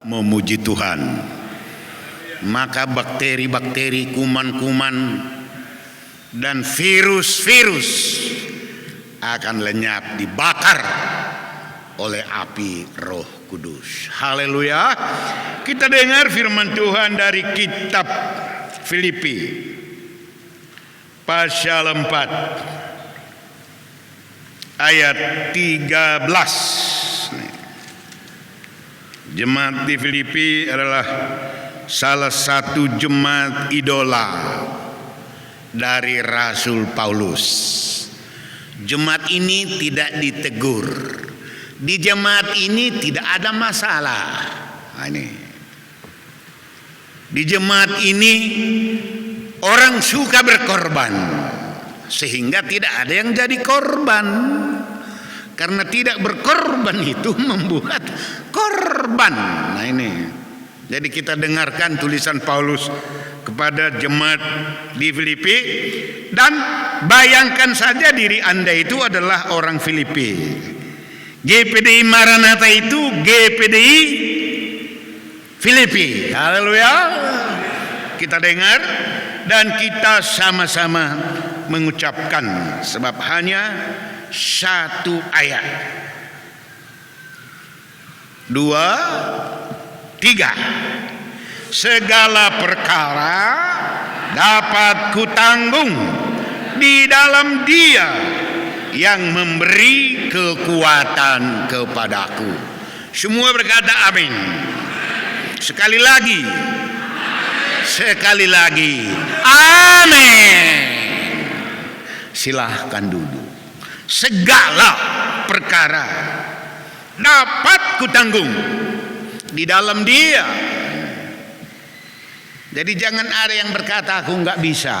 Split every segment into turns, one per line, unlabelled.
memuji Tuhan, maka bakteri-bakteri, kuman-kuman, dan virus-virus akan lenyap, dibakar oleh api Roh Kudus. Haleluya. Kita dengar firman Tuhan dari kitab Filipi pasal 4 ayat 13. Jemaat di Filipi adalah salah satu jemaat idola dari Rasul Paulus. Jemaat ini tidak ditegur. Di jemaat ini tidak ada masalah. Di jemaat ini orang suka berkorban, sehingga tidak ada yang jadi korban. Karena tidak berkorban itu membuat korban. Jadi kita dengarkan tulisan Paulus kepada jemaat di Filipi, dan bayangkan saja diri Anda itu adalah orang Filipi. GPDI Maranatha itu GPDI Filipi. Haleluya. Kita dengar dan kita sama-sama mengucapkan, sebab hanya satu ayat. 2, 3. Segala perkara dapat kutanggung di dalam Dia yang memberi kekuatan kepadaku. Semua berkata amin. Sekali lagi. Sekali lagi. Amin. Silahkan duduk. Segala perkara dapat kutanggung di dalam Dia. Jadi jangan ada yang berkata aku nggak bisa.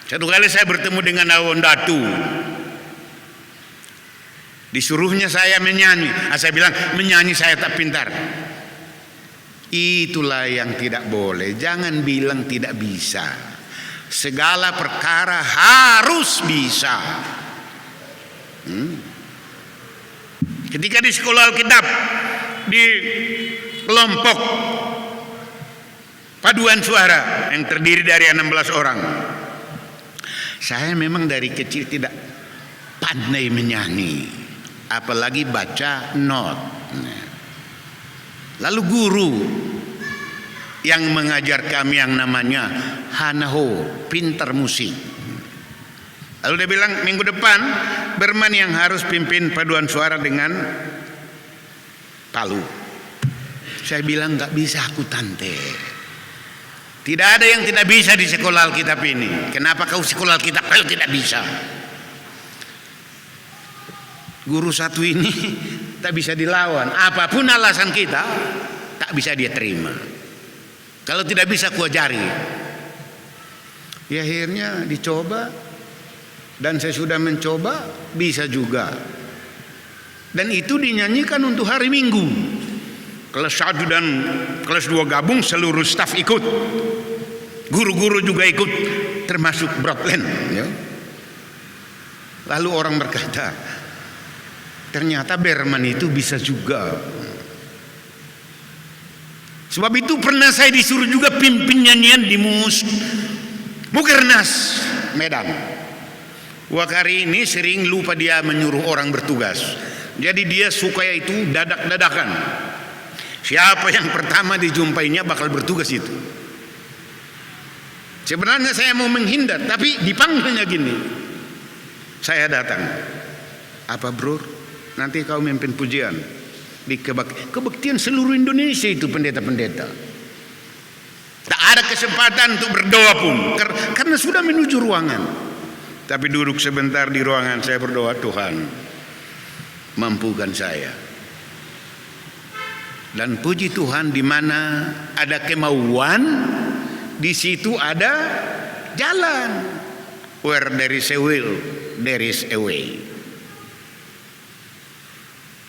Satu kali saya bertemu dengan Awon Datu, disuruhnya saya menyanyi. Saya bilang menyanyi saya tak pintar. Itulah yang tidak boleh. Jangan bilang tidak bisa. Segala perkara harus bisa. Ketika di sekolah Alkitab, di kelompok paduan suara yang terdiri dari 16 orang, saya memang dari kecil tidak pandai menyanyi, apalagi baca not. Lalu guru yang mengajar kami yang namanya Hanaho, pintar musik, lalu dia bilang minggu depan Berman yang harus pimpin paduan suara dengan palu. Saya bilang nggak bisa aku tante. Tidak ada yang tidak bisa di sekolah Alkitab ini. Kenapa kau sekolah Alkitab kalau tidak bisa? Guru satu ini tak bisa dilawan. Apapun alasan kita, tak bisa dia terima. Kalau tidak bisa ku ajari. Ya akhirnya dicoba, dan saya sudah mencoba, bisa juga. Dan itu dinyanyikan untuk hari Minggu. Kelas 1 dan kelas 2 gabung, seluruh staf ikut. Guru-guru juga ikut, termasuk Broadland. Ya. Lalu orang berkata, ternyata Berman itu bisa juga. Sebab itu pernah saya disuruh juga pimpin nyanyian di Mukernas Medan. Wakari ini sering lupa dia menyuruh orang bertugas. Jadi dia suka itu dadak-dadakan. Siapa yang pertama dijumpainya bakal bertugas itu. Sebenarnya saya mau menghindar, tapi dipanggilnya gini. Saya datang. Apa bro? Nanti kau memimpin pujian di kebaktian seluruh Indonesia itu, pendeta-pendeta. Tak ada kesempatan untuk berdoa pun karena sudah menuju ruangan. Tapi duduk sebentar di ruangan, saya berdoa, Tuhan mampukan saya. Dan puji Tuhan, di mana ada kemauan, di situ ada jalan. Where there is a will, there is a way.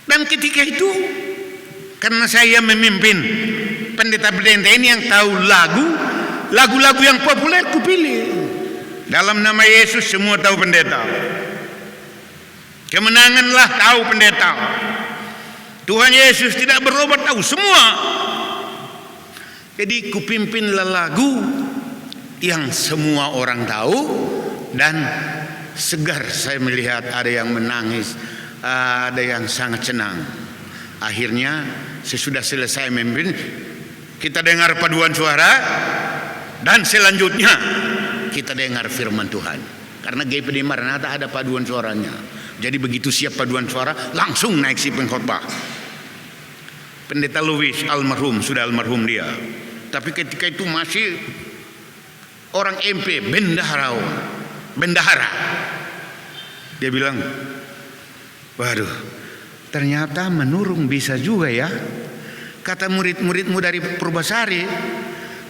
Dan ketika itu, karena saya memimpin pendeta-pendeta ini yang tahu lagu-lagu yang populer, kupilih. Dalam nama Yesus semua tahu pendeta. Kemenanganlah tahu pendeta. Tuhan Yesus tidak berobat tahu semua. Jadi kupimpinlah lagu yang semua orang tahu, dan segar saya melihat ada yang menangis, ada yang sangat senang. Akhirnya sesudah selesai memimpin, kita dengar paduan suara, dan selanjutnya kita dengar firman Tuhan. Karena GPD Maranatha ada paduan suaranya. Jadi begitu siap paduan suara, langsung naik si pengkhotbah. Pendeta Louis almarhum, sudah almarhum dia. Tapi ketika itu masih orang MP, bendahara. Dia bilang, waduh, ternyata menurung bisa juga ya. Kata murid-muridmu dari Purbasari,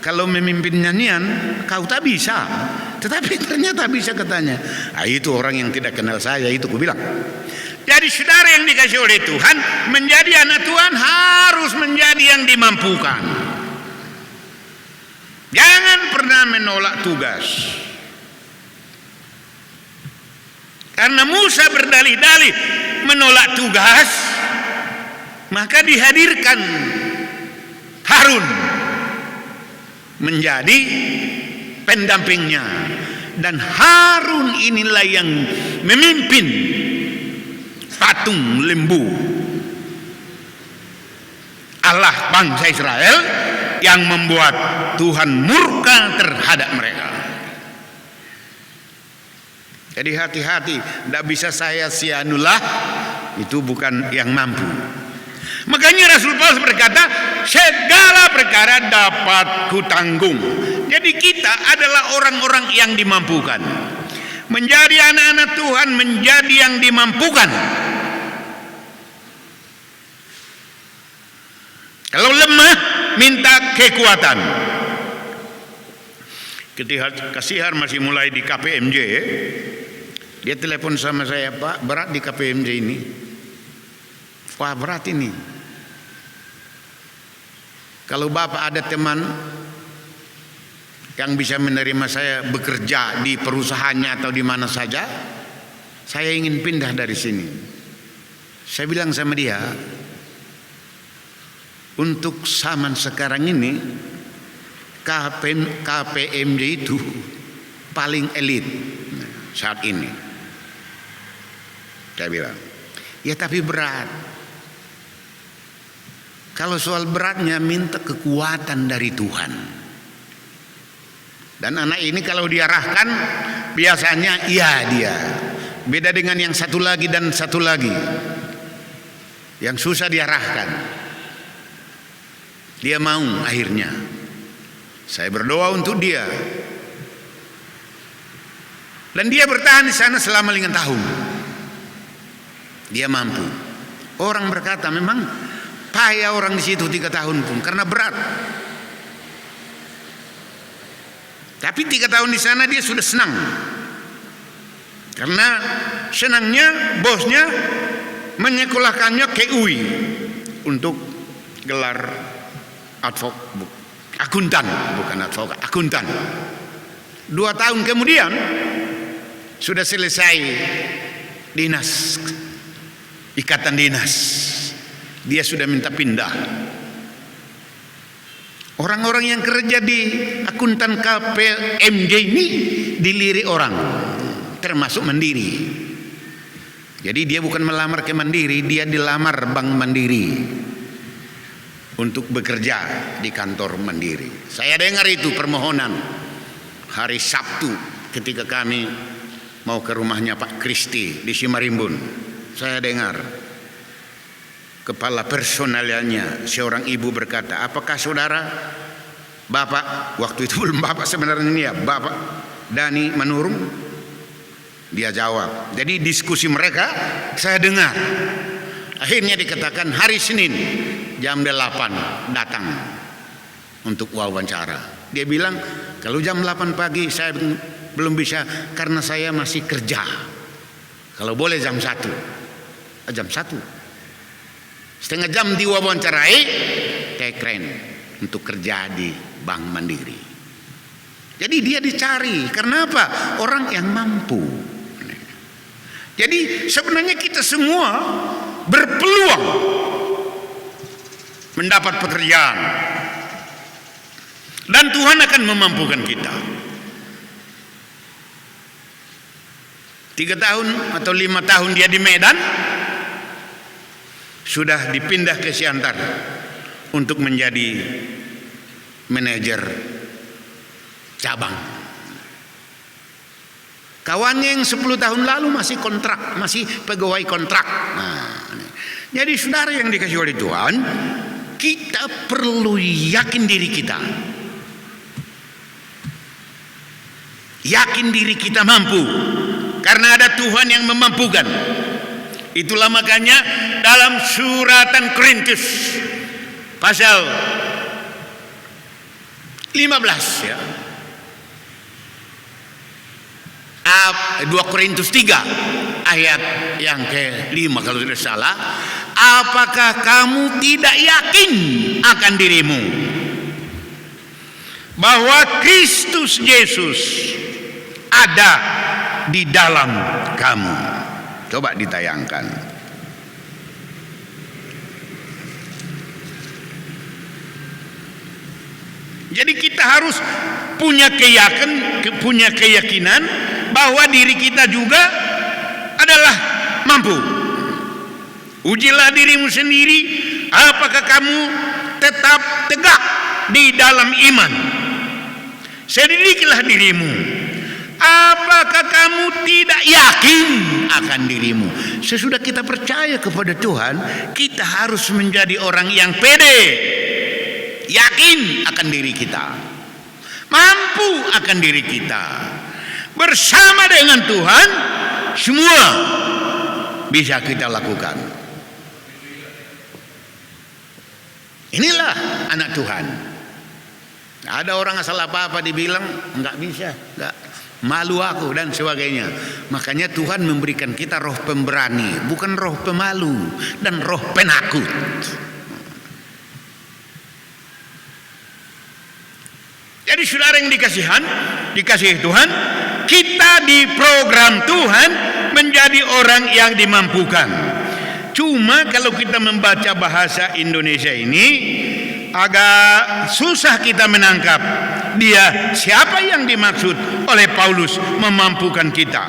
kalau memimpin nyanyian kau tak bisa, tetapi ternyata bisa katanya. Itu orang yang tidak kenal saya, itu ku bilang. Jadi saudara yang dikasih oleh Tuhan, menjadi anak Tuhan harus menjadi yang dimampukan. Jangan pernah menolak tugas. Karena Musa berdalih-dalih menolak tugas, maka dihadirkan Harun menjadi pendampingnya. Dan Harun inilah yang memimpin patung lembu Allah bangsa Israel, yang membuat Tuhan murka terhadap mereka. Jadi hati-hati, tidak bisa saya sianulah, itu bukan yang mampu. Makanya Rasul Paulus berkata, segala perkara dapat kutanggung. Jadi kita adalah orang-orang yang dimampukan. Menjadi anak-anak Tuhan, menjadi yang dimampukan. Kalau lemah, minta kekuatan. Ketika Kasihar masih mulai di KPMJ, dia telepon sama saya, Pak, berat di KPMJ ini. Wah, berat ini. Kalau Bapak ada teman yang bisa menerima saya bekerja di perusahaannya atau di mana saja, saya ingin pindah dari sini. Saya bilang sama dia, untuk zaman sekarang ini KPMJ itu paling elit saat ini. Saya bilang, ya tapi berat. Kalau soal beratnya, minta kekuatan dari Tuhan. Dan anak ini kalau diarahkan, biasanya iya dia. Beda dengan yang satu lagi dan satu lagi, yang susah diarahkan. Dia mau akhirnya. Saya berdoa untuk dia. Dan dia bertahan di sana selama 5 tahun. Dia mampu. Orang berkata memang payah orang di situ 3 tahun pun karena berat. Tapi 3 tahun di sana dia sudah senang. Karena senangnya bosnya menyekolahkannya ke UI untuk gelar akuntan, bukan advokat, akuntan. 2 tahun kemudian sudah selesai dinas, ikatan dinas. Dia sudah minta pindah. Orang-orang yang kerja di akuntan KPMJ ini dilirik orang, termasuk Mandiri. Jadi dia bukan melamar ke Mandiri, dia dilamar Bank Mandiri untuk bekerja di kantor Mandiri. Saya dengar itu permohonan hari Sabtu ketika kami mau ke rumahnya Pak Kristi di Simarimbun. Saya dengar kepala personalnya seorang ibu berkata, apakah saudara Bapak, waktu itu belum Bapak sebenarnya ini ya, Bapak Dani Manurung? Dia jawab. Jadi diskusi mereka saya dengar. Akhirnya dikatakan hari Senin jam 8 datang untuk wawancara. Dia bilang, kalau jam 8 pagi saya belum bisa karena saya masih kerja. Kalau boleh jam 1. Jam 1. Setengah jam diwawancarai, keren untuk kerja di Bank Mandiri. Jadi dia dicari. Karena apa? Orang yang mampu. Jadi sebenarnya kita semua berpeluang mendapat pekerjaan, dan Tuhan akan memampukan kita. 3 tahun atau 5 tahun dia di Medan, sudah dipindah ke Siantar untuk menjadi manajer cabang. Kawannya yang 10 tahun lalu masih kontrak, masih pegawai kontrak. Jadi saudara yang dikasih oleh Tuhan, kita perlu yakin diri kita. Yakin diri kita mampu, karena ada Tuhan yang memampukan. Itulah makanya dalam suratan Korintus pasal 15 ya, 2 Korintus 3 ayat yang ke-5 kalau tidak salah, apakah kamu tidak yakin akan dirimu bahwa Kristus Yesus ada di dalam kamu? Coba ditayangkan. Jadi kita harus punya keyakinan bahwa diri kita juga adalah mampu. Ujilah dirimu sendiri, apakah kamu tetap tegak di dalam iman. Selidikilah dirimu, apakah kamu tidak yakin akan dirimu. Sesudah kita percaya kepada Tuhan, kita harus menjadi orang yang pede, yakin akan diri kita, mampu akan diri kita. Bersama dengan Tuhan semua bisa kita lakukan. Inilah anak Tuhan. Ada orang asal apa-apa dibilang enggak bisa, enggak, malu aku dan sebagainya. Makanya Tuhan memberikan kita roh pemberani, bukan roh pemalu dan roh penakut. Jadi saudara yang dikasihi Tuhan, kita di program Tuhan menjadi orang yang dimampukan. Cuma kalau kita membaca bahasa Indonesia ini agak susah kita menangkap dia siapa yang dimaksud oleh Paulus memampukan kita.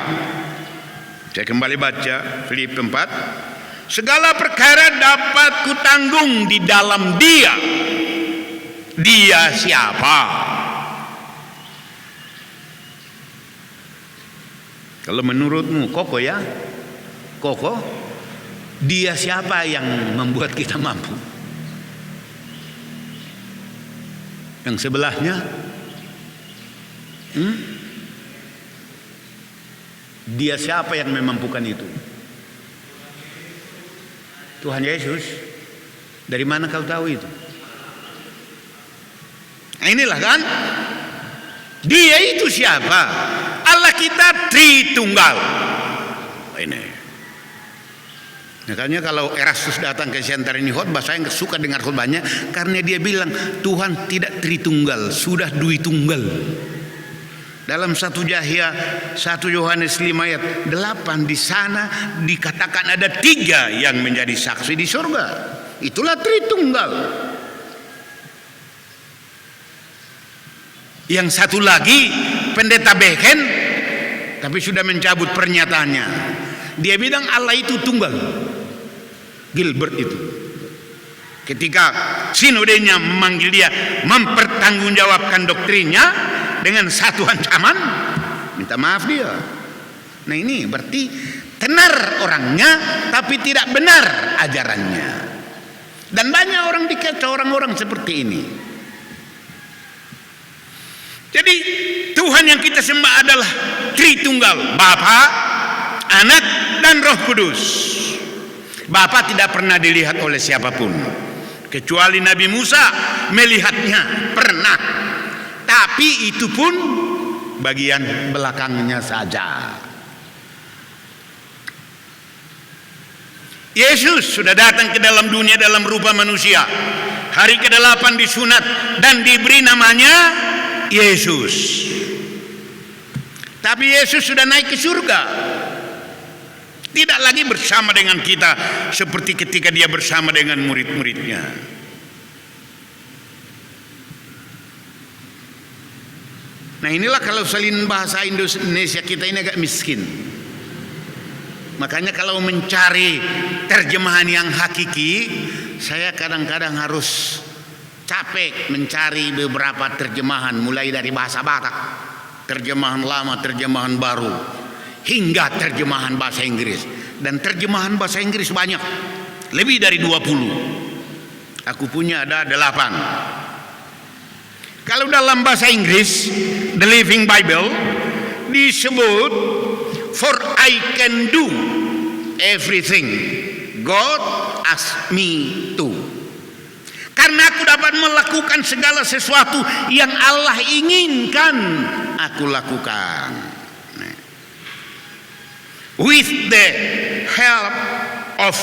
Saya kembali baca Filipi 4. Segala perkara dapat kutanggung di dalam Dia. Dia siapa? Kalau menurutmu kokoh ya? Kokoh? Dia siapa yang membuat kita mampu? Yang sebelahnya? Dia siapa yang memampukan itu? Tuhan Yesus. Dari mana kau tahu itu? Nah, inilah kan? Dia itu siapa? Allah kita Tritunggal. Ini. Makanya kalau Erastus datang ke Siantar ini khotbah, saya nggak suka dengar khotbahnya karena dia bilang Tuhan tidak Tritunggal, sudah Dwi Tunggal. Dalam 1 Yohanes 5 ayat 8 di sana dikatakan ada 3 yang menjadi saksi di surga. Itulah Tritunggal. Yang satu lagi pendeta Beken, tapi sudah mencabut pernyataannya. Dia bilang Allah itu tunggal. Gilbert itu, ketika sinodenya memanggil dia mempertanggungjawabkan doktrinnya dengan satu ancaman, minta maaf dia. Nah ini berarti tenar orangnya tapi tidak benar ajarannya. Dan banyak orang dikata orang-orang seperti ini. Jadi Tuhan yang kita sembah adalah Tritunggal, Bapa, Anak, dan Roh Kudus. Bapa tidak pernah dilihat oleh siapapun, kecuali Nabi Musa melihatnya pernah, tapi itu pun bagian belakangnya saja. Yesus sudah datang ke dalam dunia dalam rupa manusia. Hari ke-8 disunat dan diberi namanya Yesus. Tapi Yesus sudah naik ke surga. tidak lagi bersama dengan kita seperti ketika dia bersama dengan murid-muridnya. Nah, inilah kalau salin bahasa Indonesia kita ini agak miskin. Makanya kalau mencari terjemahan yang hakiki, saya kadang-kadang harus capek mencari beberapa terjemahan, mulai dari bahasa Batak, terjemahan lama, terjemahan baru, hingga terjemahan bahasa Inggris. Dan terjemahan bahasa Inggris banyak, lebih dari 20. Aku punya ada 8. Kalau dalam bahasa Inggris, The Living Bible disebut, "For I can do everything God asked me to." Karena aku dapat melakukan segala sesuatu yang Allah inginkan aku lakukan. With the help of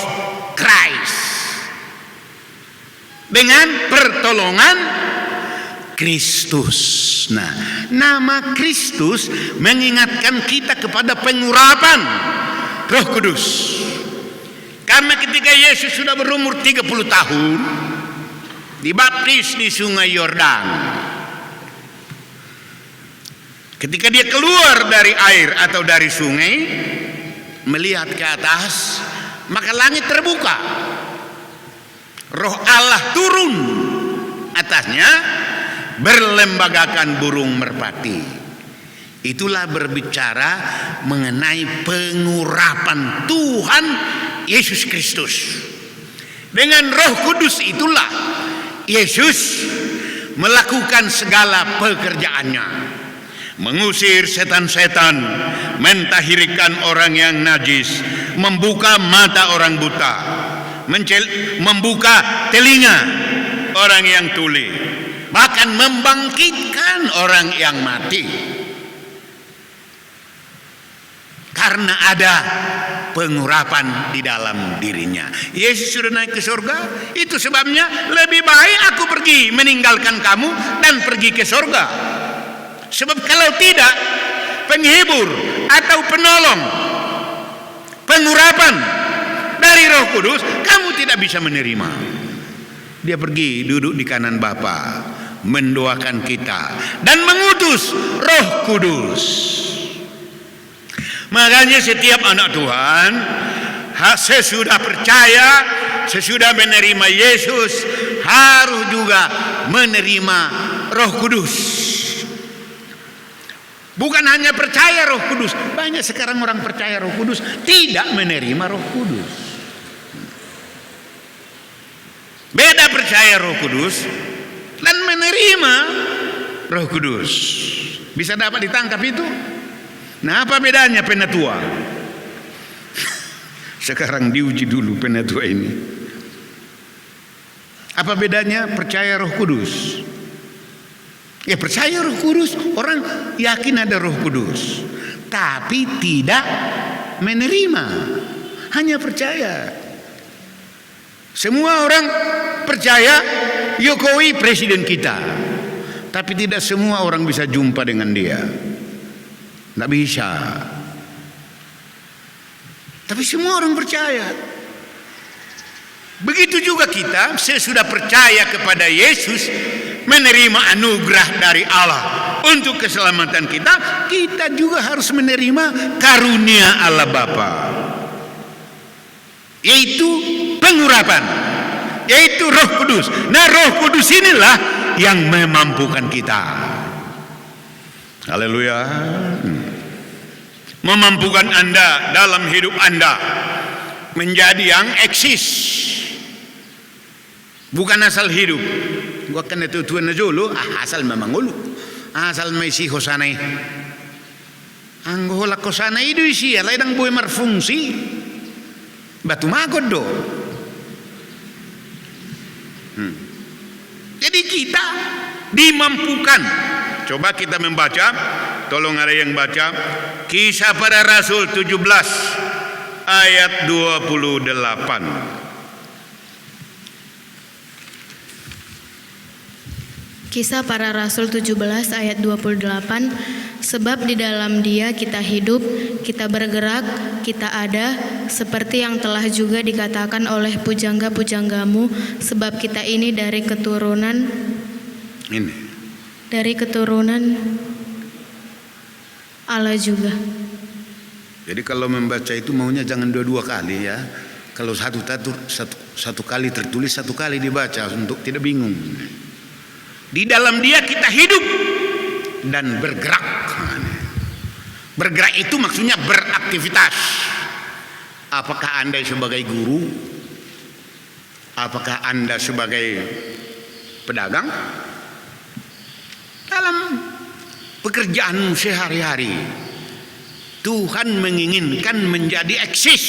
Christ. Dengan pertolongan Kristus. Nah, nama Kristus mengingatkan kita kepada pengurapan Roh Kudus. Karena ketika Yesus sudah berumur 30 tahun, dibaptis di Sungai Yordan. Ketika dia keluar dari air atau dari sungai, melihat ke atas, maka langit terbuka. Roh Allah turun atasnya, berlembagakan burung merpati. Itulah berbicara mengenai pengurapan Tuhan Yesus Kristus. Dengan Roh Kudus itulah Yesus melakukan segala pekerjaannya, mengusir setan-setan, mentahirkan orang yang najis, membuka mata orang buta, membuka telinga orang yang tuli, bahkan membangkitkan orang yang mati. Karena ada pengurapan di dalam dirinya. Yesus sudah naik ke surga. Itu sebabnya lebih baik aku pergi meninggalkan kamu dan pergi ke surga. Sebab kalau tidak, penghibur atau penolong, pengurapan dari Roh Kudus, kamu tidak bisa menerima. Dia pergi duduk di kanan Bapa, mendoakan kita dan mengutus Roh Kudus. Makanya setiap anak Tuhan sesudah percaya, sesudah menerima Yesus, harus juga menerima Roh Kudus. Bukan hanya percaya Roh Kudus, banyak sekarang orang percaya Roh Kudus tidak menerima Roh Kudus. Beda percaya Roh Kudus dan menerima Roh Kudus. Bisa dapat ditangkap itu? Nah, apa bedanya penatua? Sekarang diuji dulu penatua ini. Apa bedanya percaya Roh Kudus? Ya, percaya Roh Kudus, orang yakin ada Roh Kudus, tapi tidak menerima, hanya percaya. Semua orang percaya Jokowi presiden kita, tapi tidak semua orang bisa jumpa dengan dia. Tidak bisa. Tapi semua orang percaya. Begitu juga kita sesudah percaya kepada Yesus, menerima anugerah dari Allah untuk keselamatan kita, kita juga harus menerima karunia Allah Bapa, yaitu pengurapan, yaitu Roh Kudus. Nah, Roh Kudus inilah yang memampukan kita. Haleluya. Memampukan Anda dalam hidup Anda menjadi yang eksis, bukan asal hidup. Gua kena tuan dulu, asal memang ulu, asal mesi hosanai, anggola kosanai itu isi, ledang boy marfungsi, batu magod do. Jadi kita dimampukan. Coba kita membaca, tolong ada yang baca Kisah Para Rasul 17 ayat 28.
Kisah Para Rasul 17 ayat 28, sebab di dalam Dia kita hidup, kita bergerak, kita ada, seperti yang telah juga dikatakan oleh pujangga-pujanggamu, sebab kita ini dari keturunan Allah juga.
Jadi kalau membaca itu maunya jangan dua-dua kali ya. Kalau satu kali tertulis, satu kali dibaca untuk tidak bingung. Di dalam Dia kita hidup dan bergerak. Bergerak itu maksudnya beraktivitas. Apakah Anda sebagai guru? Apakah Anda sebagai pedagang? Dalam pekerjaanmu sehari-hari, Tuhan menginginkan menjadi eksis.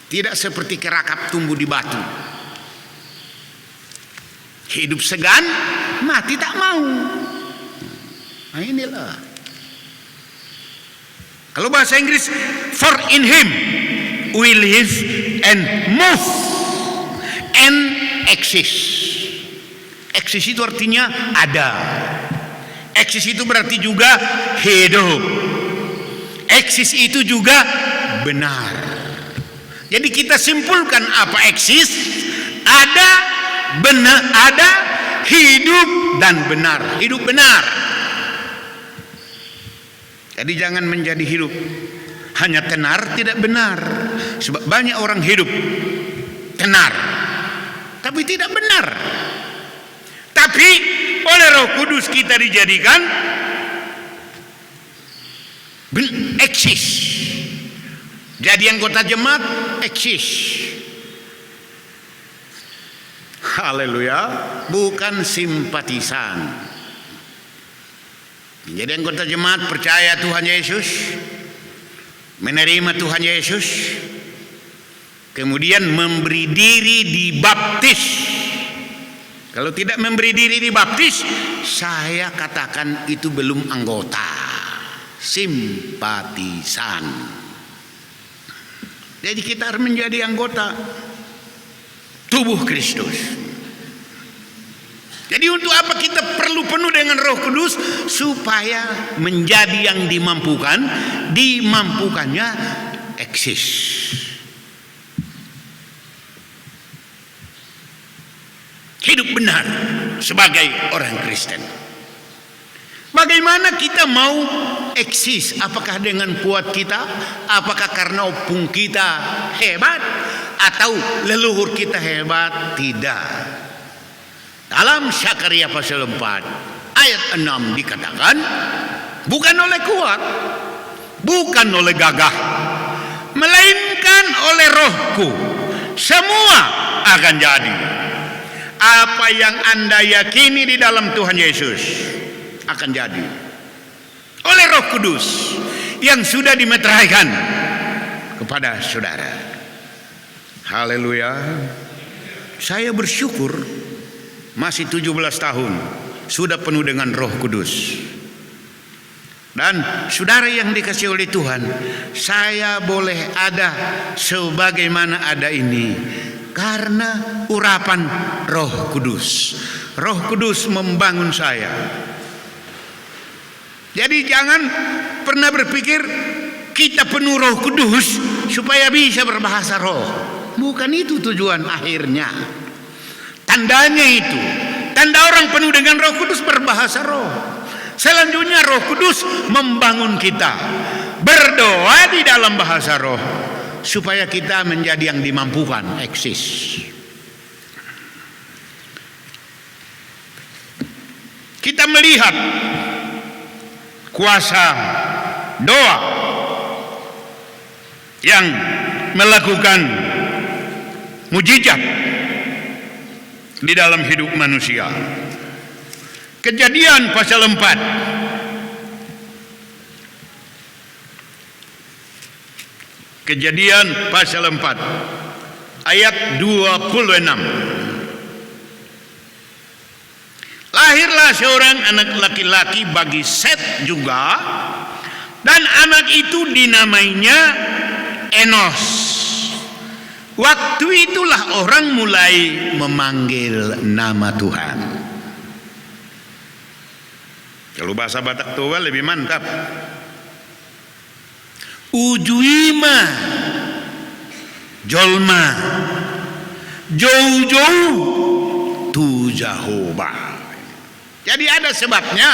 Tidak seperti kerakap tumbuh di batu. Hidup segan, mati tak mau. Nah inilah. Kalau bahasa Inggris, for in Him we live and move and exist. Eksis itu artinya ada. Eksis itu berarti juga hidup. Eksis itu juga benar. Jadi kita simpulkan apa eksis? Ada, benar, ada, hidup dan benar. Hidup benar. Jadi jangan menjadi hidup hanya tenar, tidak benar. Sebab banyak orang hidup tenar, tapi tidak benar. Tapi oleh Roh Kudus kita dijadikan eksis. Jadi anggota jemaat eksis. Haleluya, bukan simpatisan. Jadi anggota jemaat percaya Tuhan Yesus, menerima Tuhan Yesus, kemudian memberi diri dibaptis. Kalau tidak memberi diri dibaptis, saya katakan itu belum anggota, simpatisan. Jadi kita harus menjadi anggota tubuh Kristus. Jadi untuk apa kita perlu penuh dengan Roh Kudus? Supaya menjadi yang dimampukan, dimampukannya eksis. Hidup benar sebagai orang Kristen. Bagaimana kita mau eksis? Apakah dengan kuat kita? Apakah karena opung kita hebat? Atau leluhur kita hebat? Tidak. Dalam Syakaria pasal 4 ayat 6 dikatakan, bukan oleh kuat, bukan oleh gagah, melainkan oleh Rohku semua akan jadi. Apa yang Anda yakini di dalam Tuhan Yesus akan jadi oleh Roh Kudus yang sudah dimeteraikan kepada saudara. Haleluya. Saya bersyukur masih 17 tahun sudah penuh dengan Roh Kudus. Dan saudara yang dikasihi oleh Tuhan, saya boleh ada sebagaimana ada ini karena urapan Roh Kudus. Roh Kudus membangun saya. Jadi jangan pernah berpikir kita penuh Roh Kudus supaya bisa berbahasa roh. Bukan itu tujuan akhirnya. Tandanya itu, tanda orang penuh dengan Roh Kudus berbahasa roh. Selanjutnya Roh Kudus membangun kita berdoa di dalam bahasa roh supaya kita menjadi yang dimampukan eksis. Kita melihat kuasa doa yang melakukan mujizat di dalam hidup manusia. Kejadian pasal 4 Kejadian pasal 4 ayat 26. Lahirlah seorang anak laki-laki bagi Set juga, dan anak itu dinamainya Enos. Waktu itulah orang mulai memanggil nama Tuhan. Kalau bahasa Batak tua lebih mantap. Ujuima jolma jauh-jauh tu Jehovah. Jadi ada sebabnya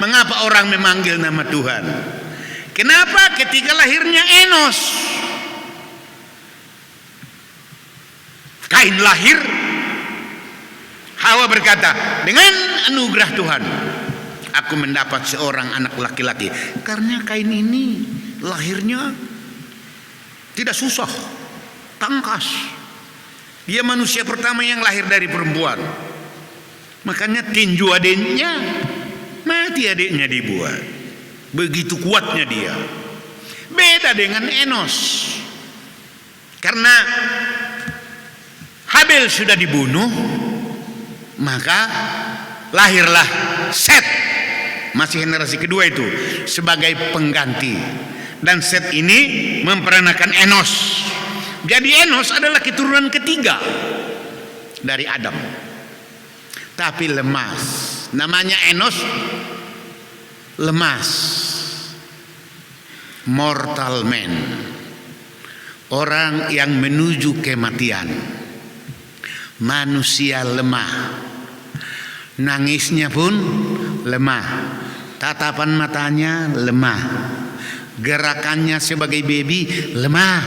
mengapa orang memanggil nama Tuhan. Kenapa? Ketika lahirnya Enos, Kain lahir, Hawa berkata, dengan anugerah Tuhan aku mendapat seorang anak laki-laki. Karena Kain ini lahirnya tidak susah, tangkas. Dia manusia pertama yang lahir dari perempuan. Makanya tinju adiknya, mati adiknya dibuat. Begitu kuatnya dia. Beda dengan Enos. Karena Habel sudah dibunuh, maka lahirlah Set, masih generasi kedua itu, sebagai pengganti. Dan Set ini memperanakan Enos. Jadi Enos adalah keturunan ketiga dari Adam, tapi lemas. Namanya Enos, lemas, mortal man, orang yang menuju kematian, manusia lemah. Nangisnya pun lemah, tatapan matanya lemah, gerakannya sebagai baby lemah.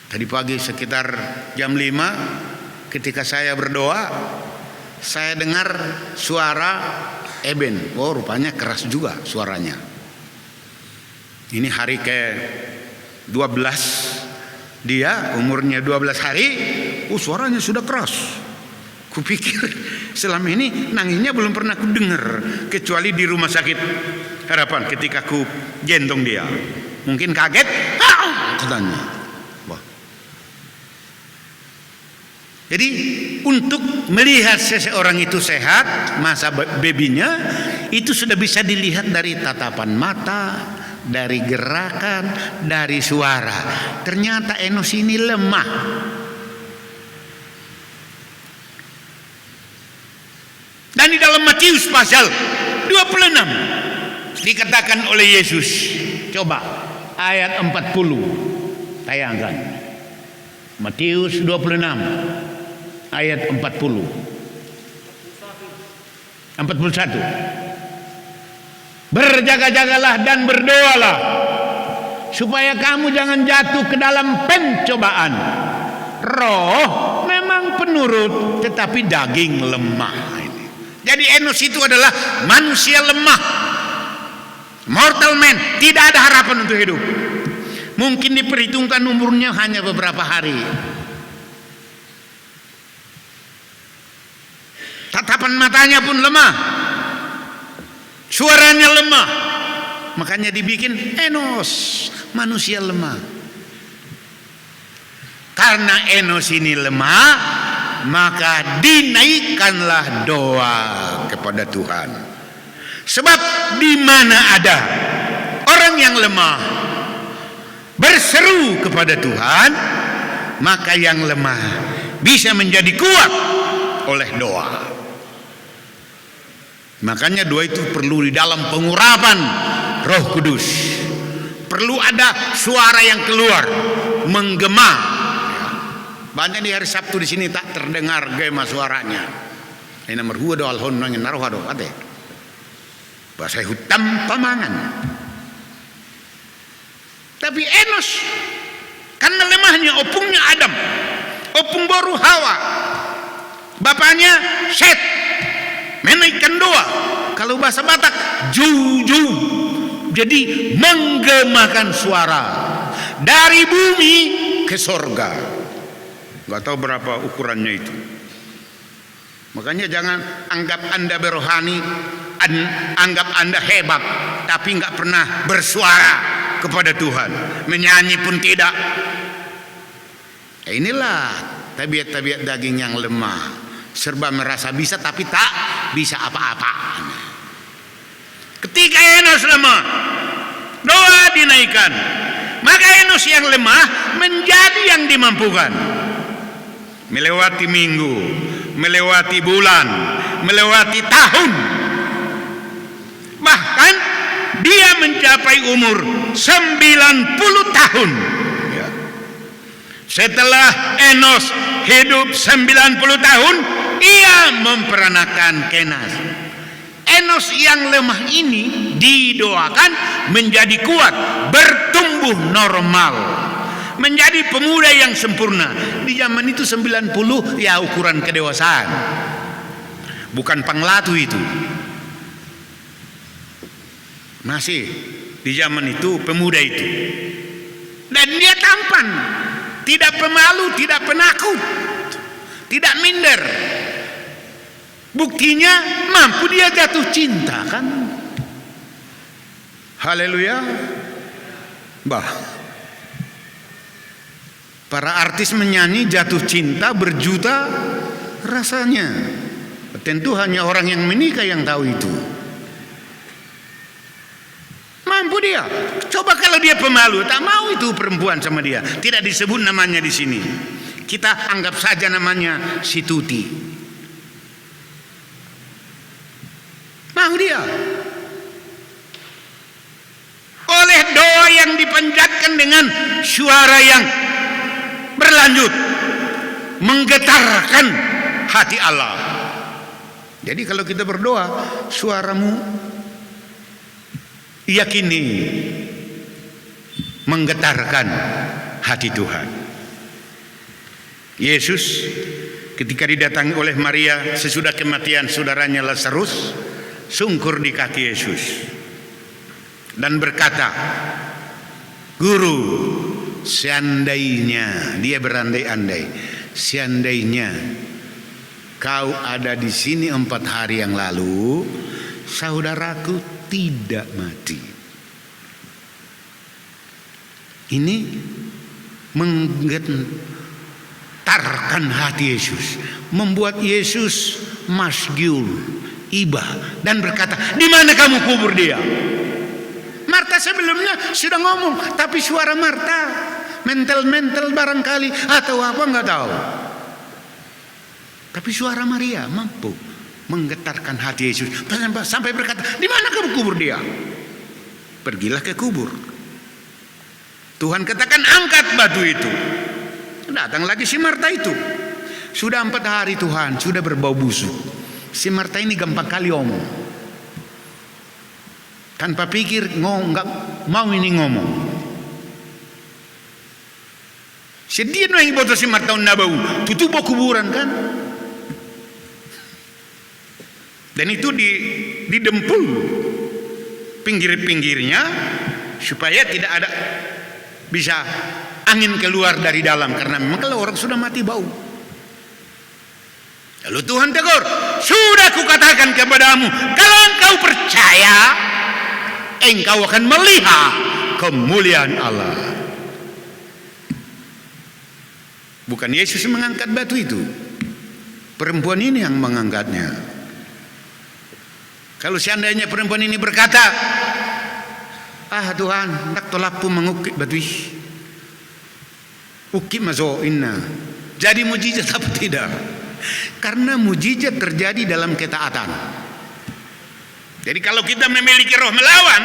Tadi pagi sekitar jam 5 ketika saya berdoa, saya dengar suara Eben. Oh, rupanya keras juga suaranya. Ini hari ke-12 dia, umurnya 12 hari. Suaranya sudah keras. Kupikir selama ini nangisnya belum pernah ku dengar, kecuali di rumah sakit Harapan ketika ku gendong dia. Mungkin kaget, katanya. Jadi untuk melihat seseorang itu sehat, masa babynya itu sudah bisa dilihat dari tatapan mata, dari gerakan, dari suara. Ternyata Enos ini lemah. Dan di dalam Matius pasal 26 dikatakan oleh Yesus. Coba ayat 40 tayangkan. Matius 26 ayat 41. Berjaga-jagalah dan berdoalah supaya kamu jangan jatuh ke dalam pencobaan. Roh memang penurut, tetapi daging lemah. Jadi Enos itu adalah manusia lemah, mortal man, tidak ada harapan untuk hidup. Mungkin diperhitungkan umurnya hanya beberapa hari. Tatapan matanya pun lemah, suaranya lemah. Makanya dibikin Enos, manusia lemah. Karena Enos ini lemah, maka dinaikkanlah doa kepada Tuhan. Sebab di mana ada orang yang lemah berseru kepada Tuhan, maka yang lemah bisa menjadi kuat oleh doa. Makanya doa itu perlu di dalam pengurapan Roh Kudus. Perlu ada suara yang keluar menggema. Banyak di hari Sabtu di sini tak terdengar gema suaranya. Ini nomor 2 doa alhon nangin naruh ado ate. Bahasa hutam pamangan. Tapi Enos karena lemahnya opungnya Adam, opung baru Hawa, bapaknya Set, menaikkan doa. Kalau bahasa Batak juju, jadi menggemakan suara dari bumi ke sorga. Gak tahu berapa ukurannya itu. Makanya jangan anggap Anda berohani, anggap Anda hebat, tapi gak pernah bersuara kepada Tuhan, menyanyi pun tidak. Inilah tabiat-tabiat daging yang lemah, serba merasa bisa tapi tak bisa apa-apa. Ketika Enos lemah, doa dinaikkan. menunaikan. Maka Enos yang lemah menjadi yang dimampukan. Melewati minggu, melewati bulan, melewati tahun. Bahkan dia mencapai umur 90 tahun. Ya. Setelah Enos hidup 90 tahun, ia memperanakan Kenas. Enos yang lemah ini didoakan menjadi kuat, bertumbuh normal, menjadi pemuda yang sempurna. Di zaman itu 90 ya ukuran kedewasaan, bukan penglatu itu. Masih di zaman itu pemuda itu. Dan dia tampan, tidak pemalu, tidak penakut, tidak minder. Buktinya mampu dia jatuh cinta kan. Haleluya. Para artis menyanyi jatuh cinta berjuta rasanya. Tentu hanya orang yang menikah yang tahu itu. Mampu dia. Coba kalau dia pemalu, tak mau itu perempuan sama dia. Tidak disebut namanya di sini. Kita anggap saja namanya si Tuti. Mau dia. Oleh doa yang dipanjatkan dengan suara yang berlanjut, menggetarkan hati Allah. Jadi kalau kita berdoa, suaramu yakini menggetarkan hati Tuhan. Yesus ketika didatangi oleh Maria sesudah kematian saudaranya Lazarus, sungkur di kaki Yesus dan berkata, "Guru, seandainya," dia berandai-andai, "seandainya kau ada di sini 4 hari yang lalu, saudaraku tidak mati." Ini menggetarkan hati Yesus, membuat Yesus masgyul, iba, dan berkata, "Di mana kamu kubur dia?" Marta sebelumnya sudah ngomong, tapi suara Marta mental barangkali atau apa nggak tahu. Tapi suara Maria mampu menggetarkan hati Yesus sampai berkata, "Di mana kamu kubur dia?" Pergilah ke kubur. Tuhan katakan, "Angkat batu itu." Datang lagi si Marta itu. Sudah 4 hari Tuhan, sudah berbau busuk. Si Marta ini gampang kali omong. Tanpa pikir, nggak mau ini ngomong. Sedih yang bodoh si Marta bau, tutup kuburan kan. Dan itu didempul pinggir-pinggirnya supaya tidak ada bisa angin keluar dari dalam, karena memang kalau orang sudah mati bau. Lalu Tuhan tegur, "Sudah kukatakan kepadamu, kalau engkau percaya, engkau akan melihat kemuliaan Allah." Bukan Yesus mengangkat batu itu, perempuan ini yang mengangkatnya. Kalau seandainya perempuan ini berkata, "Ah Tuhan, nak tolakku mengukit batu ini, ukit mazo inna," jadi mujizat apa tidak? Karena mujizat terjadi dalam ketaatan. Jadi kalau kita memiliki roh melawan,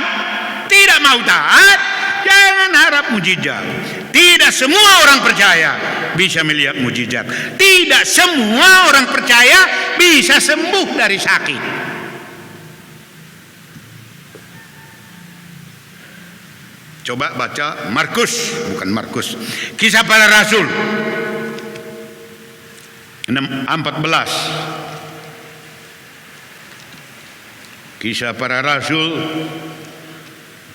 tidak mau taat, jangan harap mujizat. Tidak semua orang percaya bisa melihat mujizat. Tidak semua orang percaya bisa sembuh dari sakit. Coba baca Kisah Para Rasul 14. Kisah Para Rasul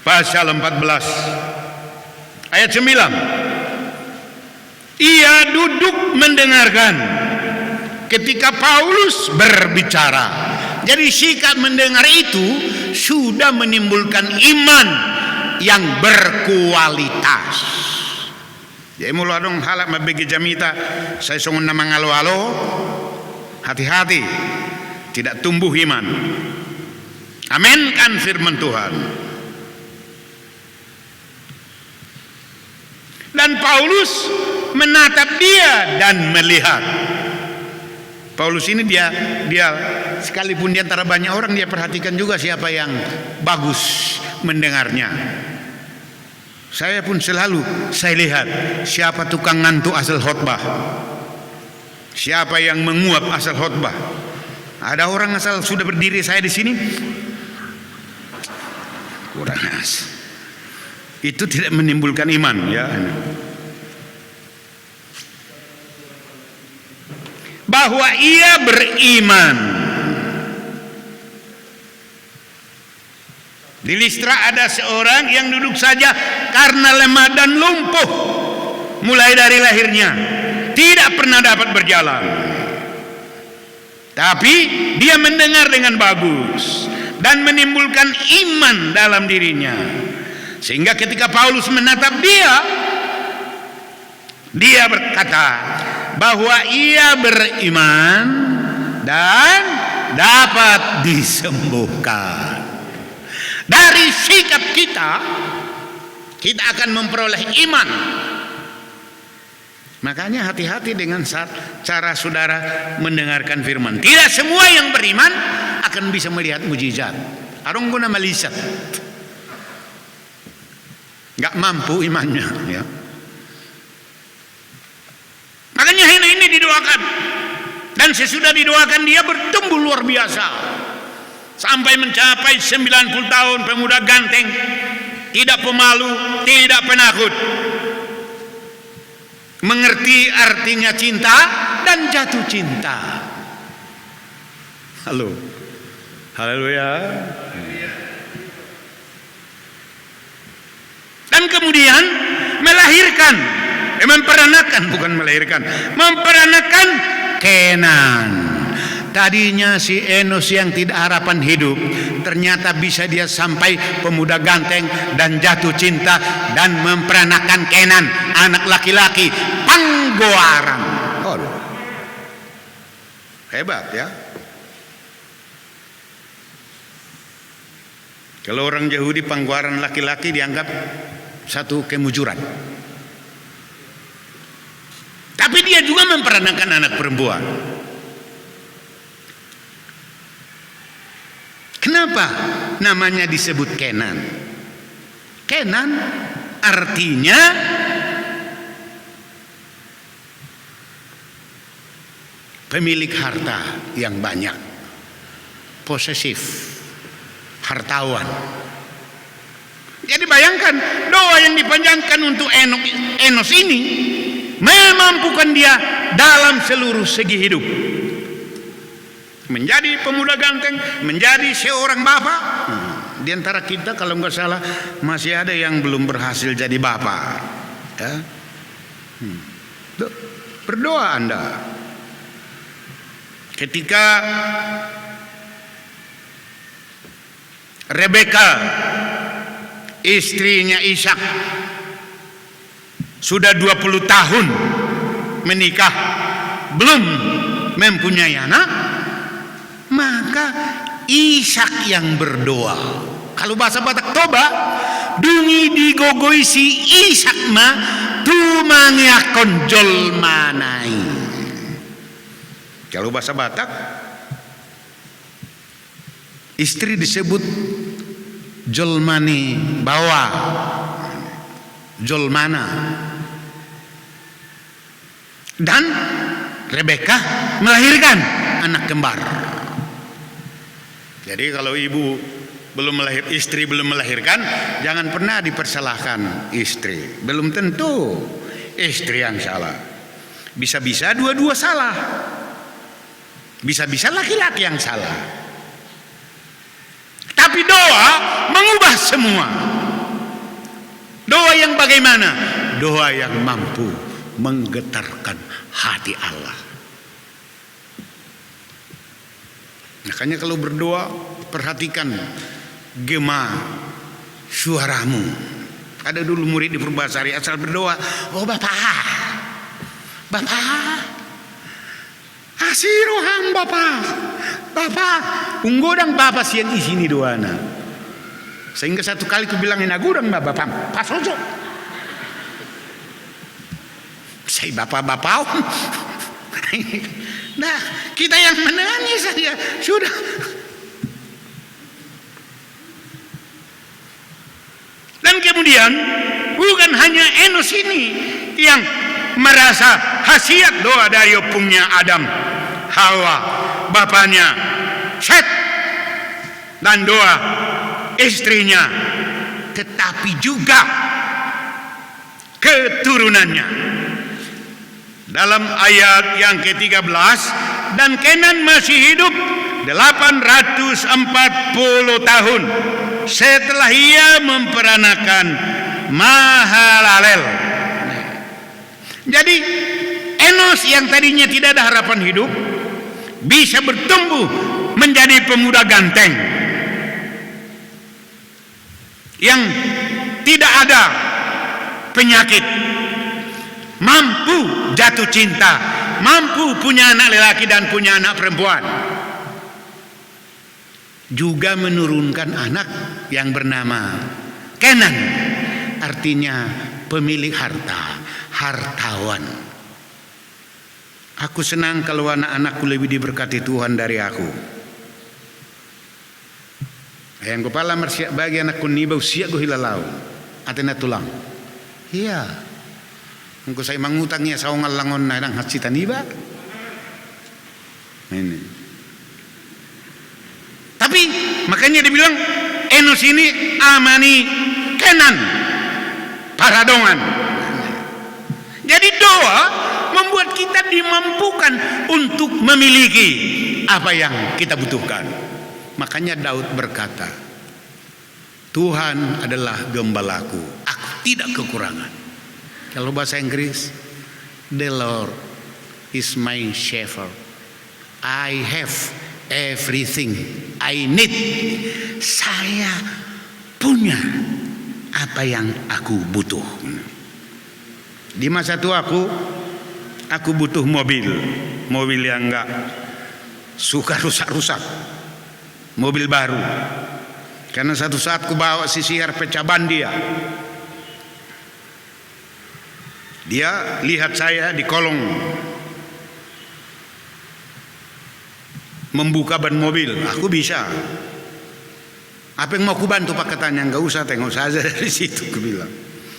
pasal 14 ayat 9. Ia duduk mendengarkan ketika Paulus berbicara. Jadi sikap mendengar itu sudah menimbulkan iman yang berkualitas. Jadi mula dong halak mabegi jamita saya songon na mangalo-alo, hati-hati tidak tumbuh iman. Amin kan firman Tuhan. Dan Paulus menatap dia dan melihat. Paulus ini dia sekalipun di antara banyak orang, dia perhatikan juga siapa yang bagus mendengarnya. Saya pun selalu saya lihat siapa tukang ngantuk asal khotbah, siapa yang menguap asal khotbah. Ada orang asal sudah berdiri saya di sini kurang as. Itu tidak menimbulkan iman, ya. Bahwa ia beriman. Di Listra ada seorang yang duduk saja karena lemah dan lumpuh mulai dari lahirnya, tidak pernah dapat berjalan. Tapi dia mendengar dengan bagus dan menimbulkan iman dalam dirinya, sehingga ketika Paulus menatap dia berkata bahwa ia beriman dan dapat disembuhkan. Dari sikap kita akan memperoleh iman. Makanya hati-hati dengan cara saudara mendengarkan firman. Tidak semua yang beriman akan bisa melihat mujizat. Arung guna melihat, nggak mampu imannya, ya. Makanya ini didoakan, dan sesudah didoakan dia bertumbuh luar biasa sampai mencapai 90 tahun, pemuda ganteng, tidak pemalu, tidak penakut, mengerti artinya cinta dan jatuh cinta. Halo, haleluya. Dan kemudian melahirkan, memperanakan Kenan. Tadinya si Enos yang tidak harapan hidup, ternyata bisa dia sampai pemuda ganteng dan jatuh cinta dan memperanakan Kenan, anak laki-laki panggoaran. Oh, hebat, ya. Kalau orang Yahudi panggoaran laki-laki dianggap satu kemujuran. Tapi dia juga memperanakan anak perempuan. Kenapa namanya disebut Kenan? Kenan artinya pemilik harta yang banyak, posesif, hartawan. Jadi bayangkan doa yang dipanjangkan untuk Enos ini memampukan dia dalam seluruh segi hidup. Menjadi pemuda ganteng, menjadi seorang bapak. Di antara kita kalau nggak salah masih ada yang belum berhasil jadi bapak, ya. Berdoa Anda. Ketika Rebeka, istrinya Ishak, sudah 20 tahun menikah, belum mempunyai anak, maka Ishak yang berdoa. Kalau bahasa Batak toba, dungi digogoi si Ishak ma tumangiakon jolmanai. Kalau bahasa Batak, istri disebut jolmani bawa, jolmana. Dan Rebeka melahirkan anak kembar. Jadi kalau ibu istri belum melahirkan, jangan pernah dipersalahkan istri. Belum tentu istri yang salah. Bisa-bisa dua-dua salah. Bisa-bisa laki-laki yang salah. Tapi doa mengubah semua. Doa yang bagaimana? Doa yang mampu menggetarkan hati Allah. Makanya kalau berdoa, perhatikan gema suaramu. Ada dulu murid di Purbasari asal berdoa, oh Bapak, asirohang Bapak, unggodang Bapak siang isini doana. Sehingga satu kali ku bilangin agudang Bapak, pasoso. Saya bapak-bapak. Nah, kita yang menangis saja sudah. Dan kemudian bukan hanya Enos ini yang merasa khasiat doa dari opungnya Adam, Hawa, bapaknya Set, dan doa istrinya, tetapi juga keturunannya. Dalam ayat yang ke-13, dan Kenan masih hidup 840 tahun setelah ia memperanakan Mahalalel. Jadi Enos yang tadinya tidak ada harapan hidup bisa bertumbuh menjadi pemuda ganteng yang tidak ada penyakit, mampu jatuh cinta, mampu punya anak lelaki dan punya anak perempuan, juga menurunkan anak yang bernama Kenan, artinya pemilik harta, hartawan. Aku senang kalau anak-anakku lebih diberkati Tuhan dari aku. Yang kepala mersiak bagi anakku nibau siak gue hilalau atena tulang. Iya. Engkau saya mangutangnya saungal langon nadang hatsita niba. Ini. Tapi makanya dibilang Enos ini amani Kenan paradongan. Jadi doa membuat kita dimampukan untuk memiliki apa yang kita butuhkan. Makanya Daud berkata, Tuhan adalah gembalaku, aku tidak kekurangan. Kalau bahasa Inggris, the Lord is my shepherd, I have everything I need. Saya punya apa yang aku butuh. Di masa tua aku butuh mobil yang enggak suka rusak-rusak, mobil baru. Karena satu saat ku bawa sisir pecah ban dia lihat saya di kolong membuka ban mobil. Aku bisa. Apa yang mau ku bantu Pak? Katanya enggak usah, tengok saja dari situ, ku bilang.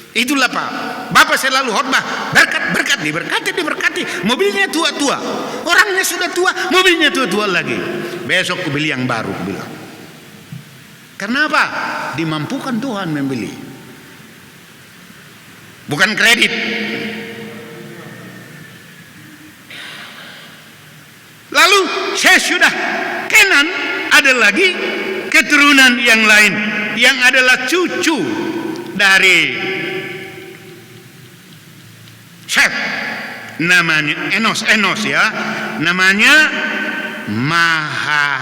Itulah Pak, Bapak selalu khotbah berkat, diberkati. Mobilnya tua-tua, orangnya sudah tua, mobilnya tua-tua lagi. Besok ku beli yang baru, ku bilang. Karena apa? Dimampukan Tuhan membeli, bukan kredit. Lalu sesudah Kenan ada lagi keturunan yang lain yang adalah cucu dari Set, namanya Enos ya, namanya Mahalalel.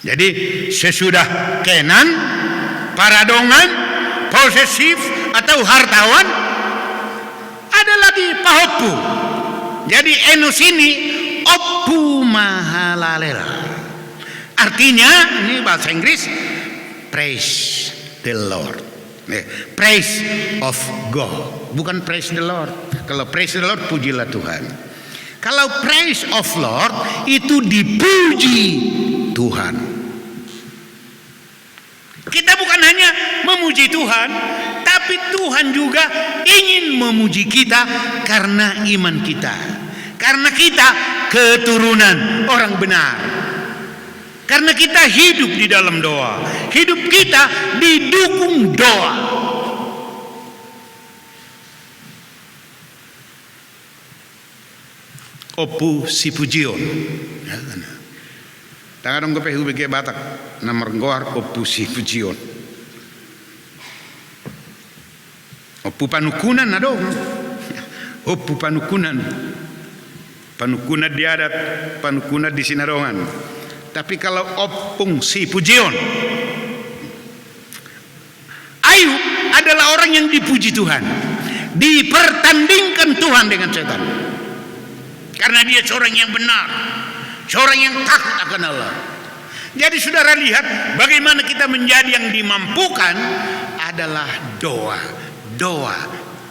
Jadi sesudah Kenan, paradongan, posesif atau hartawan, ada lagi Pahopu. Jadi Enos ini Oppu Mahalalel. Artinya ini bahasa Inggris, praise the Lord. Praise of God, bukan praise the Lord. Kalau praise the Lord, pujilah Tuhan. Kalau praise of Lord itu dipuji Tuhan. Kita bukan hanya memuji Tuhan, tapi Tuhan juga ingin memuji kita karena iman kita, karena kita keturunan orang benar, karena kita hidup di dalam doa, hidup kita didukung doa. Oppu si pujion. Tangan dong kepehu bege Batak, nomor goar oppu si pujion. Oppu panukunan adong. Oppu panukunan. Panukunan di adat, panukunan di Sinarongan. Tapi kalau opung si pujion, Ayub adalah orang yang dipuji Tuhan, dipertandingkan Tuhan dengan setan, karena dia seorang yang benar, seorang yang takut akan Allah. Jadi saudara lihat bagaimana kita menjadi yang dimampukan adalah doa,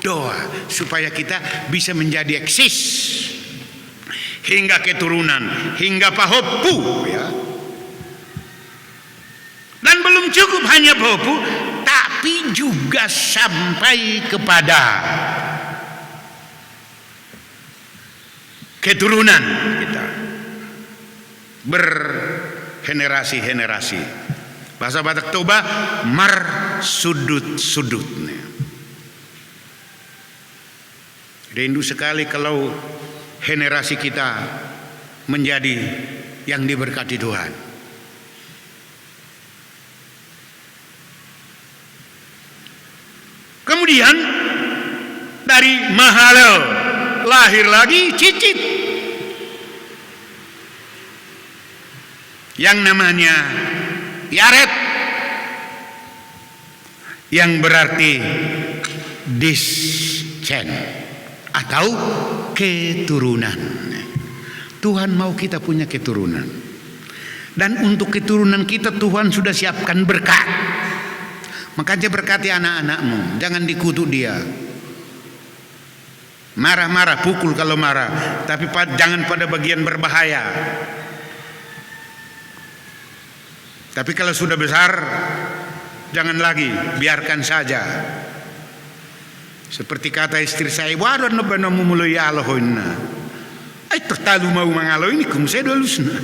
doa supaya kita bisa menjadi eksis hingga keturunan, hingga pahopu ya. Dan belum cukup hanya pahopu, tapi juga sampai kepada keturunan kita bergenerasi-generasi. Bahasa Batak Toba mar sudut-sudutnya. Rindu sekali kalau generasi kita menjadi yang diberkati Tuhan. Kemudian dari Mahalalel lahir lagi Cicit yang namanya Yaret, yang berarti discen atau keturunan. Tuhan mau kita punya keturunan, dan untuk keturunan kita Tuhan sudah siapkan berkat. Makanya berkati anak-anakmu, jangan dikutuk dia. Marah-marah, pukul kalau marah, tapi jangan pada bagian berbahaya. Tapi kalau sudah besar, jangan lagi, biarkan saja. Seperti kata istri saya, waduh namu mulai Allahoina. Ay terlalu mau mengalo ini kum saya dolusna.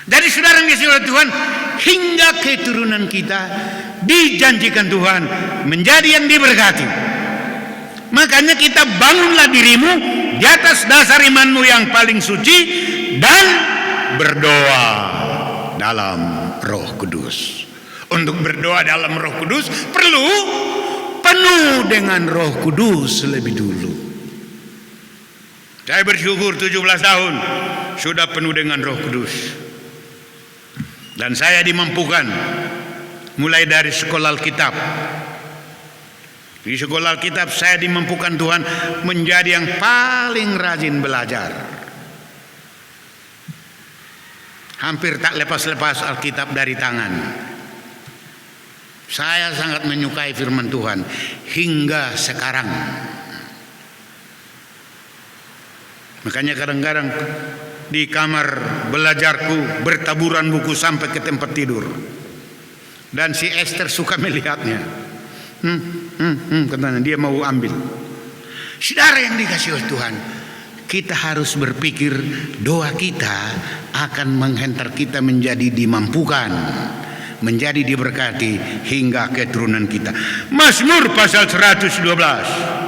Jadi saudara yang oleh Tuhan, hingga keturunan kita dijanjikan Tuhan menjadi yang diberkati. Makanya kita bangunlah dirimu di atas dasar imanmu yang paling suci dan berdoa dalam Roh Kudus. Untuk berdoa dalam Roh Kudus perlu penuh dengan Roh Kudus lebih dulu. Saya bersyukur 17 tahun sudah penuh dengan Roh Kudus. Dan saya dimampukan mulai dari sekolah Alkitab. Di sekolah Alkitab saya dimampukan Tuhan menjadi yang paling rajin belajar. Hampir tak lepas-lepas Alkitab dari tangan. Saya sangat menyukai firman Tuhan hingga sekarang. Makanya kadang-kadang di kamar belajarku bertaburan buku sampai ke tempat tidur. Dan si Esther suka melihatnya. Katanya dia mau ambil. Saudara yang dikasih oleh Tuhan, kita harus berpikir doa kita akan menghantar kita menjadi dimampukan, menjadi diberkati hingga keturunan kita. Mazmur pasal 112.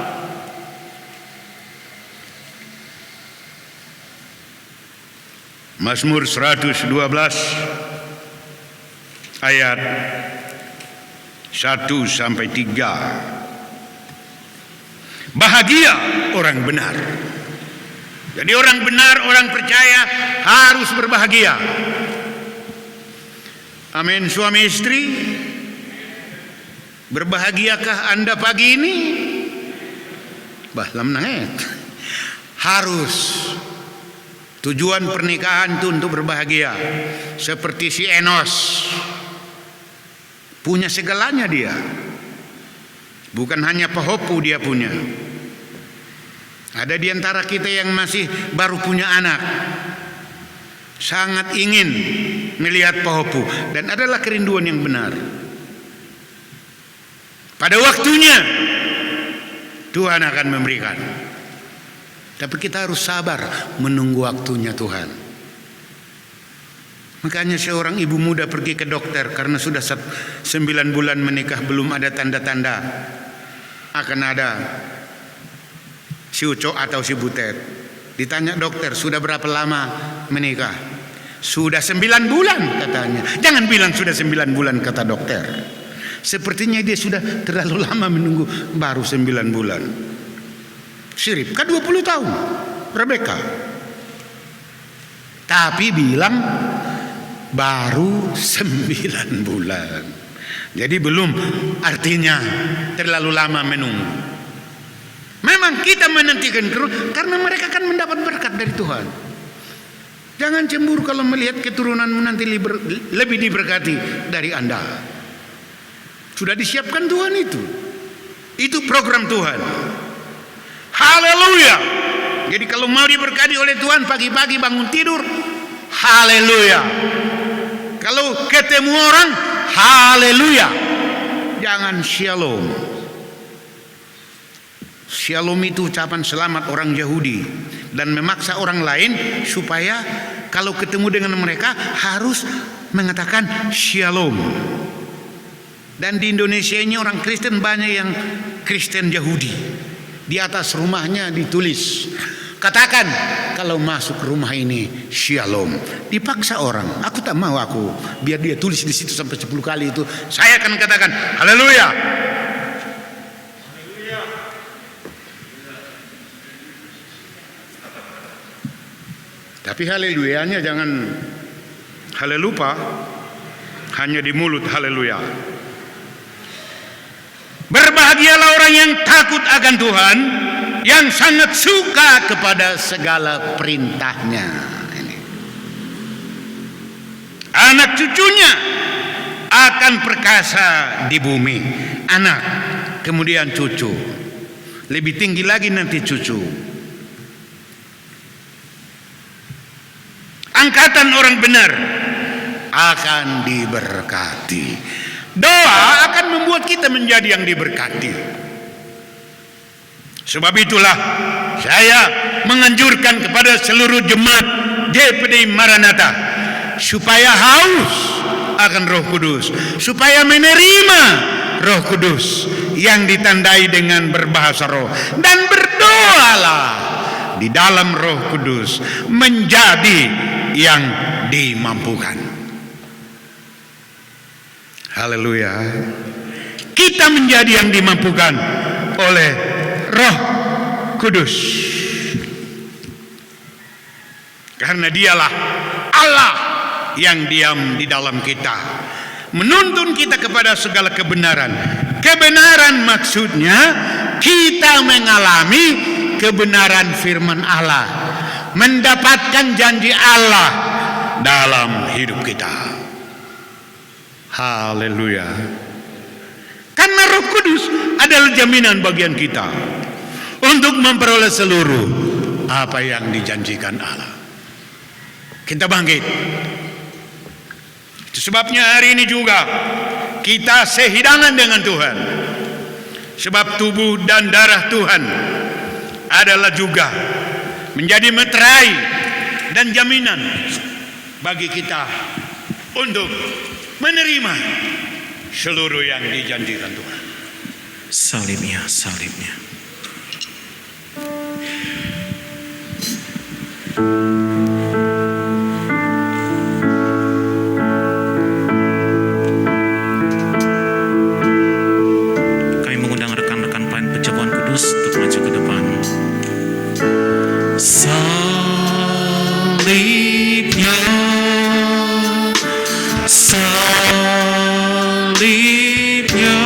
Mazmur 112 ayat 1 sampai 3. Bahagia orang benar. Jadi orang benar, orang percaya harus berbahagia. Amin. Suami istri, berbahagiakah Anda pagi ini? Bahlam nanget. Harus. Tujuan pernikahan itu untuk berbahagia. Seperti si Enos, punya segalanya dia. Bukan hanya pahopu dia punya. Ada di antara kita yang masih baru punya anak, sangat ingin melihat pahopu, dan adalah kerinduan yang benar. Pada waktunya Tuhan akan memberikan. Tapi kita harus sabar menunggu waktunya Tuhan. Makanya seorang ibu muda pergi ke dokter karena sudah 9 bulan menikah, belum ada tanda-tanda akan ada si ucok atau si butet. Ditanya dokter, sudah berapa lama menikah? Sudah 9 bulan katanya. Jangan bilang sudah 9 bulan kata dokter. Sepertinya dia sudah terlalu lama menunggu, baru 9 bulan. Sirip kan 20 tahun Rebecca, tapi bilang baru 9 bulan. Jadi belum, artinya terlalu lama menunggu. Memang kita menantikan karena mereka akan mendapat berkat dari Tuhan. Jangan cemburu kalau melihat keturunanmu nanti lebih diberkati dari Anda. Sudah disiapkan Tuhan itu. Itu program Tuhan. Haleluya. Jadi kalau mau diberkati oleh Tuhan, pagi-pagi bangun tidur, haleluya. Kalau ketemu orang, haleluya. Jangan shalom. Shalom itu ucapan selamat orang Yahudi, dan memaksa orang lain supaya kalau ketemu dengan mereka harus mengatakan shalom. Dan di Indonesia ini orang Kristen banyak yang Kristen Yahudi. Di atas rumahnya ditulis, katakan kalau masuk rumah ini shalom. Dipaksa orang. Aku tak mau, aku biar dia tulis di situ sampai 10 kali itu. Saya akan katakan haleluya. Tapi haleluyanya jangan halelupa, hanya di mulut haleluya. Berbahagialah orang yang takut akan Tuhan, yang sangat suka kepada segala perintahnya. Ini. Anak cucunya akan perkasa di bumi. Anak, kemudian cucu. Lebih tinggi lagi nanti cucu. Angkatan orang benar akan diberkati. Doa akan membuat kita menjadi yang diberkati. Sebab itulah saya menganjurkan kepada seluruh jemaat DPD Maranatha supaya haus akan Roh Kudus, supaya menerima Roh Kudus yang ditandai dengan berbahasa roh, dan berdoalah di dalam Roh Kudus menjadi yang dimampukan. Haleluya. Kita menjadi yang dimampukan oleh Roh Kudus, karena dialah Allah yang diam di dalam kita, menuntun kita kepada segala kebenaran. Kebenaran maksudnya kita mengalami kebenaran firman Allah, mendapatkan janji Allah dalam hidup kita. Haleluya. Karena Roh Kudus adalah jaminan bagian kita untuk memperoleh seluruh apa yang dijanjikan Allah. Kita bangkit. Itu sebabnya hari ini juga kita sehidangan dengan Tuhan. Sebab tubuh dan darah Tuhan adalah juga menjadi meterai dan jaminan bagi kita untuk menerima seluruh yang dijanjikan Tuhan.
Salibnya, salibnya. Kami mengundang rekan-rekan pelayan pejabat kudus untuk maju ke depan. Salibnya, salibnya, salibnya,